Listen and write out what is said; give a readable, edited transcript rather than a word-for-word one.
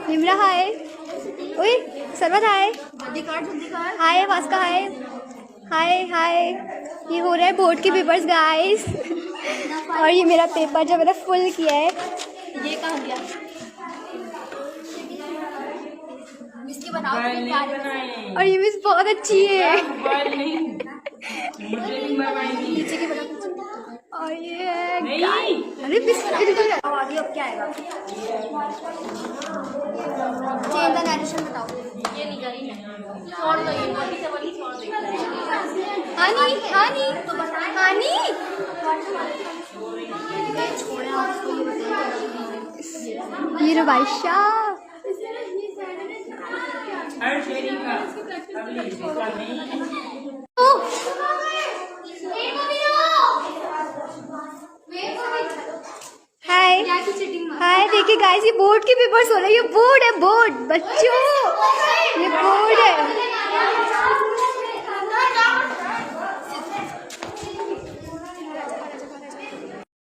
निम्रा हाय, ओए सरवत हाय, हाय वास्का हाय, हाय हाय। ये हो रहा है बोर्ड के पेपर्स गाइस। और ये मेरा पेपर जो मैंने फुल किया है। ये कहाँ गया? इसकी बनाओ और ये मिस बहुत अच्छी है। नीचे की बनाओ। और ये अरे बिस्किट आवाज़ अब क्या आएगा? चेंज द नरेशन बताओ। ये नहीं करी छोड़ दो, ये बॉडी से बॉडी छोड़ दो। हानी हानी तो बता हानी ये रो बादशाह। हाय हाय, देखिए गाइस ये बोर्ड के पेपर्स हो रहे हैं। ये बोर्ड है, बोर्ड बच्चों, ये